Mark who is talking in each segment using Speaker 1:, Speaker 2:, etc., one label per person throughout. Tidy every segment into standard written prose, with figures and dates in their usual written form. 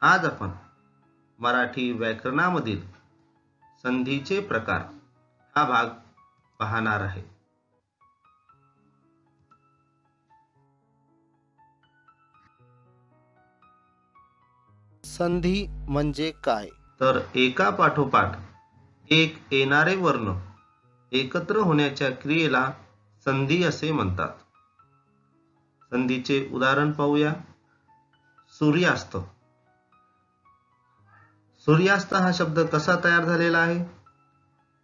Speaker 1: आज आपण मराठी व्याकरणामधील संधीचे प्रकार हा भाग पाहणार आहे.
Speaker 2: संधी म्हणजे काय?
Speaker 1: तर एका पाठोपाठ एक येणारे वर्ण एकत्र होण्याच्या क्रियेला संधी असे म्हणतात. संधीचे उदाहरण पाहूया. सूर्यास्त. सूर्यास्त हा शब्द कसा तयार झालेला आहे?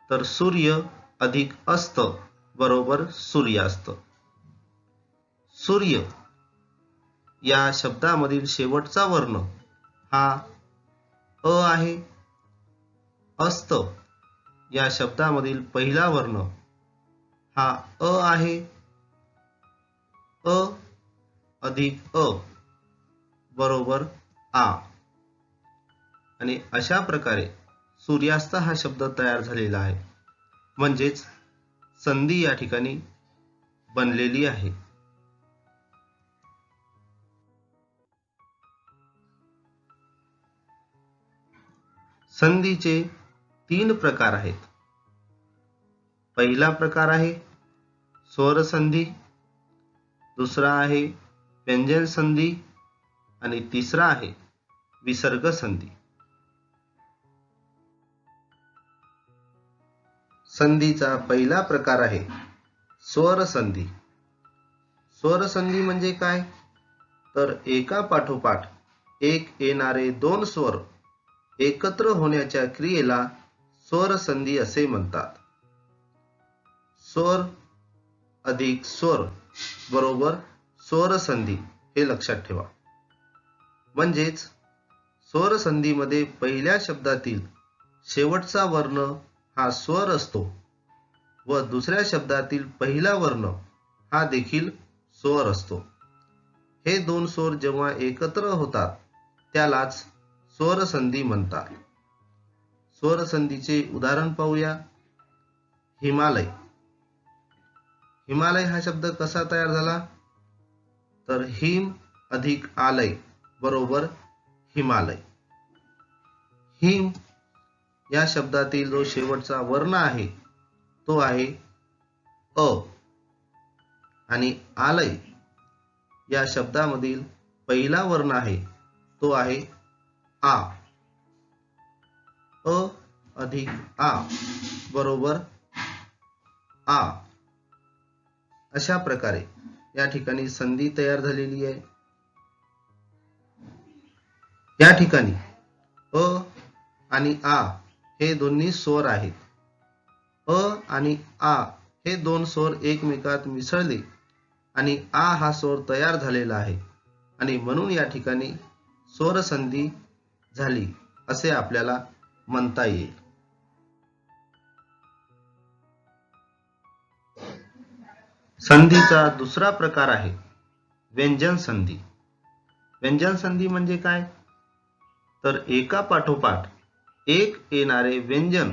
Speaker 1: तर सूर्य अधिक अस्त बरोबर सूर्यास्त. सूर्य या शब्दामधील शेवटचा वर्ण हा अ आहे. अस्त या शब्दामधील पहिला वर्ण हा अ आहे. अ अधिक अ बरोबर आ. आणि अशा प्रकारे सूर्यास्त हा शब्द तयार झालेला आहे. म्हणजेच संधी या ठिकाणी बनलेली आहे. संधीचे 3 प्रकार आहेत. पहिला प्रकार आहे स्वर संधी, दुसरा आहे व्यंजन संधी आणि तिसरा आहे विसर्ग संधी. संधीचा पहिला प्रकार आहे स्वर संधी. स्वर संधी म्हणजे काय? तर एका पाठोपाठ एक येणारे दोन स्वर एकत्र होण्याच्या क्रियेला स्वर संधी असे म्हणतात. स्वर अधिक स्वर बरोबर स्वर संधी हे लक्षात ठेवा. म्हणजेच स्वर संधीमध्ये पहिल्या शब्दातील शेवटचा वर्ण हा स्वर असतो व दुसऱ्या शब्दातील पहिला वर्ण हा देखील स्वर असतो. हे दोन स्वर जेव्हा एकत्र होतात त्यालाच स्वर संधी म्हणतात. स्वर संधीचे उदाहरण पाहूया. हिमालय. हिमालय हा शब्द कसा तयार झाला? तर हिम अधिक आलय बरोबर हिमालय. हिम या शब्दातील जो शेवटचा वर्ण आहे तो आहे अ आणि आलय या शब्दामधील पहिला वर्ण आहे तो आहे आ. अ अधिक आ बरोबर आ. अशा प्रकारे या ठिकाणी संधी तयार झालेली आहे. या ठिकाणी अ आणि आ हे दोन्ही स्वर आहेत. अ आणि आ हे दोन स्वर एकमेकात मिसळले आणि आ हा स्वर तयार झालेला आहे आणि म्हणून या ठिकाणी स्वर संधी झाली असे आपल्याला म्हणता येईल. संधीचा दुसरा प्रकार आहे व्यंजन संधी. व्यंजन संधी म्हणजे काय? तर एका पाठोपाठ एक येणारे व्यंजन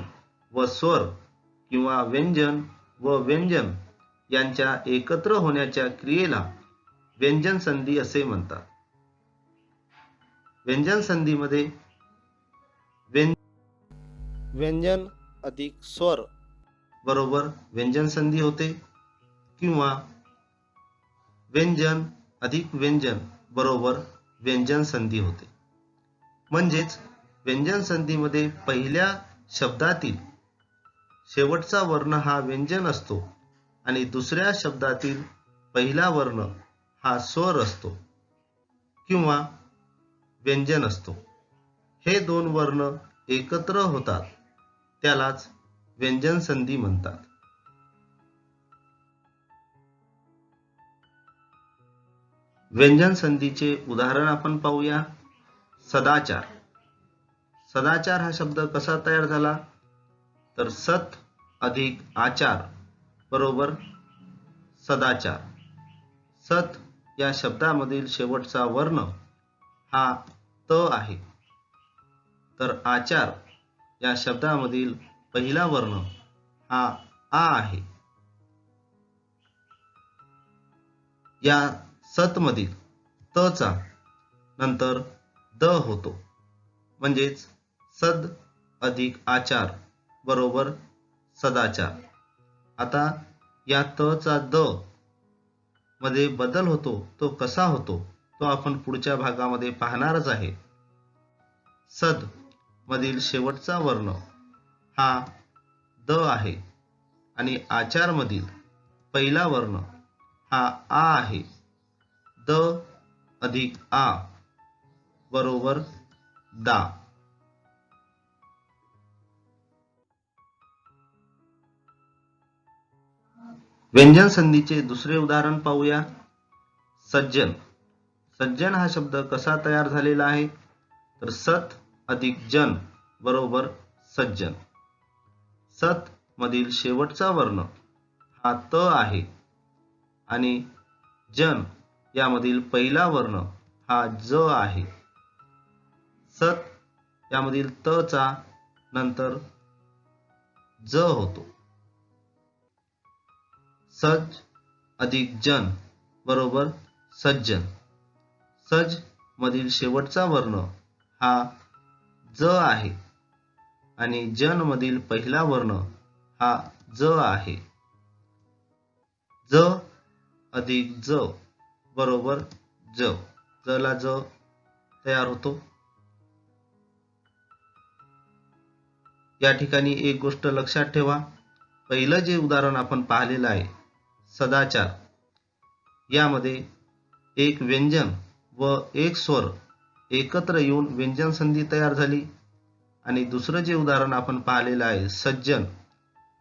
Speaker 1: व स्वर किंवा व्यंजन व व्यंजन यांच्या एकत्र होण्याच्या क्रियेला व्यंजन संधी असे म्हणतात. व्यंजन संधीमध्ये
Speaker 2: व्यंजन अधिक स्वर
Speaker 1: बरोबर व्यंजन संधी होते किंवा व्यंजन अधिक व्यंजन बरोबर व्यंजन संधी होते. म्हणजेच व्यंजन संधीमध्ये पहिल्या शब्दातील शेवटचा वर्ण हा व्यंजन असतो आणि दुसऱ्या शब्दातील पहिला वर्ण हा स्वर असतो किंवा व्यंजन असतो. हे दोन वर्ण एकत्र होतात त्यालाच व्यंजन संधी म्हणतात. व्यंजन संधीचे उदाहरण आपण पाहूया. सदाचार. सदाचार हा शब्द कसा तयार झाला? तर सत अधिक आचार बरोबर सदाचार. सत या शब्दामधील शेवटचा वर्ण हा त आहे तर आचार या शब्दामधील पहिला वर्ण हा आ आहे. या सत मधील त चा नंतर द होतो म्हणजेच सद अधिक आचार बरोबर सदाचार. आता या तचा द मध्ये बदल होतो, तो कसा होतो तो आपण पुढच्या भागामध्ये पाहणारच आहे. सद मधील शेवटचा वर्ण हा द आहे आणि आचार मधील पहिला वर्ण हा आ आहे. द अधिक आ बरोबर दा. व्यंजन संधीचे दुसरे उदाहरण पाहूया. सज्जन. सज्जन हा शब्द कसा तयार झालेला आहे, तर सत अधिक जन बरोबर सज्जन. सत मधील शेवटचा वर्ण हा त आहे आणि जन यामधील पहिला वर्ण हा ज आहे. सत यामधील त चा नंतर ज होतो. सज अधिक जन बरोबर सज्जन. सज मधील शेवटचा वर्ण हा ज आहे आणि जन मधील पहिला वर्ण हा ज आहे. ज अधिक ज बरोबर ज. ज ला ज तयार होतो. या ठिकाणी एक गोष्ट लक्षात ठेवा. पहिलं जे उदाहरण आपण पाहिलेलं आहे सदाचार, यामध्ये एक व्यंजन व एक स्वर एकत्र येऊन व्यंजन संधी तयार झाली. आणि दुसरं जे उदाहरण आपण पाहिलेलं आहे सज्जन,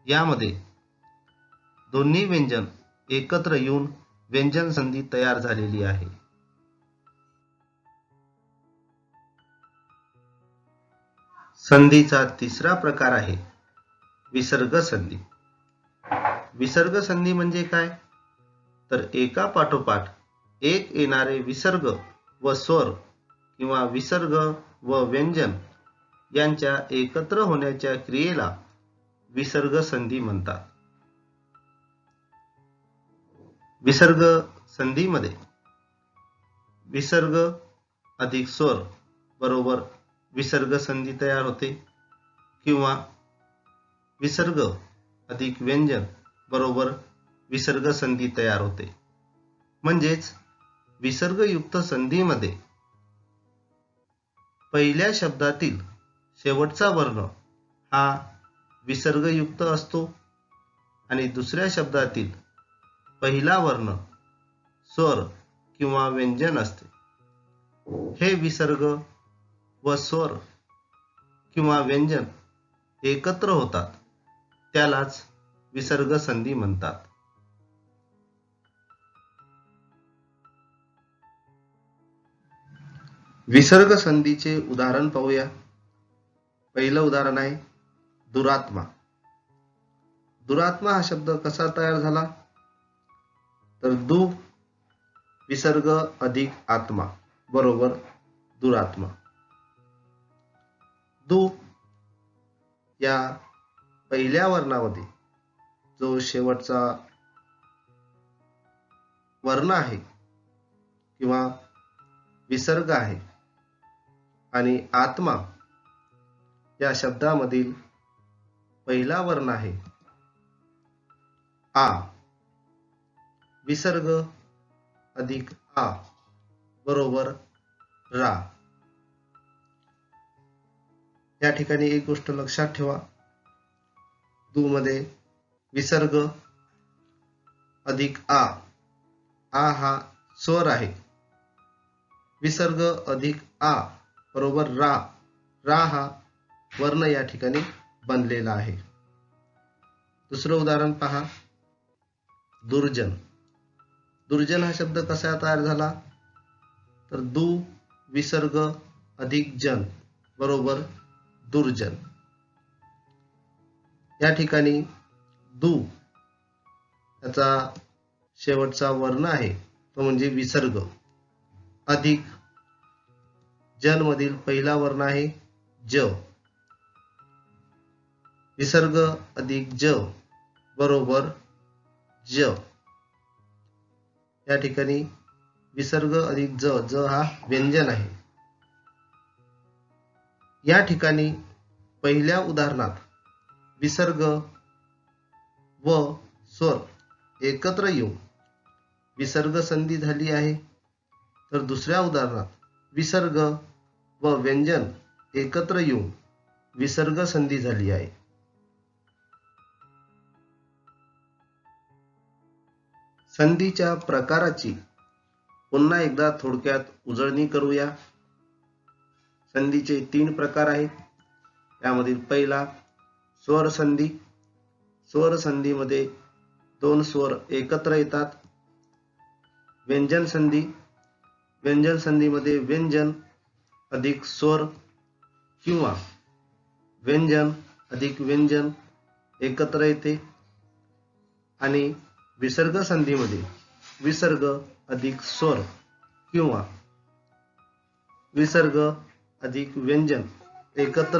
Speaker 1: यामध्ये दोन्ही व्यंजन एकत्र येऊन व्यंजन संधी तयार झालेली आहे. संधीचा तिसरा प्रकार आहे विसर्ग संधी. विसर्ग संधी म्हणजे काय, तर एका पाठोपाठ एक येणारे विसर्ग व स्वर किंवा विसर्ग व व्यंजन यांच्या एकत्र होण्याच्या क्रियेला विसर्ग संधी म्हणतात. विसर्ग संधीमध्ये विसर्ग अधिक स्वर बरोबर विसर्ग संधी तयार होते किंवा विसर्ग अधिक व्यंजन बरोबर विसर्ग संधी तयार होते. म्हणजेच विसर्गयुक्त संधीमध्ये पहिल्या शब्दातील शेवटचा वर्ण हा विसर्गयुक्त असतो आणि दुसऱ्या शब्दातील पहिला वर्ण स्वर किंवा व्यंजन असते. हे विसर्ग व स्वर किंवा व्यंजन एकत्र होतात, त्यालाच विसर्ग संधी म्हणतात. विसर्ग संधीचे उदाहरण पाहूया. पहिलं उदाहरण आहे दुरात्मा. दुरात्मा हा शब्द कसा तयार झाला, तर दु विसर्ग अधिक आत्मा बरोबर दुरात्मा. दु या पहिल्या वर्णामध्ये जो शेवटचा वर्ण आहे किंवा विसर्ग आहे आणि आत्मा या शब्दामधील पहिला वर्ण आहे आ. विसर्ग अधिक आ बरोबर रा. या ठिकाणी एक गोष्ट लक्षात ठेवा. दु मध्ये विसर्ग अधिक आ. आ हा स्वर आहे. विसर्ग अधिक आ बरोबर रा. रा हा वर्ण या ठिकाणी बनलेला आहे. दुसरं उदाहरण पहा. दुर्जन. दुर्जन हा शब्द कसा तयार झाला, तर दु विसर्ग अधिक जन बरोबर दुर्जन. या ठिकाणी दु याचा शेवटचा वर्ण आहे तो म्हणजे विसर्ग अधिक जन मधील पहिला वर्ण आहे ज. विसर्ग अधिक ज बरोबर ज. या ठिकाणी विसर्ग अधिक ज. ज हा व्यंजन आहे. या ठिकाणी पहिल्या उदाहरणात विसर्ग व स्वर एकत्र येऊन विसर्ग संधी झाली आहे, तर दुसऱ्या उदाहरणात विसर्ग व व्यंजन एकत्र येऊन विसर्ग संधी झाली आहे. संधीच्या प्रकाराची पुन्हा एकदा थोडक्यात उजळणी करूया. संधीचे 3 प्रकार आहेत. त्यामधील पहिला स्वर संधी. स्वर संधीमध्ये 2 स्वर एकत्र येतात. व्यंजन संधी. व्यंजन संधीमध्ये व्यंजन अधिक स्वर किंवा व्यंजन अधिक व्यंजन एकत्र येते. आणि विसर्ग संधीमध्ये विसर्ग अधिक स्वर किंवा विसर्ग अधिक व्यंजन एकत्र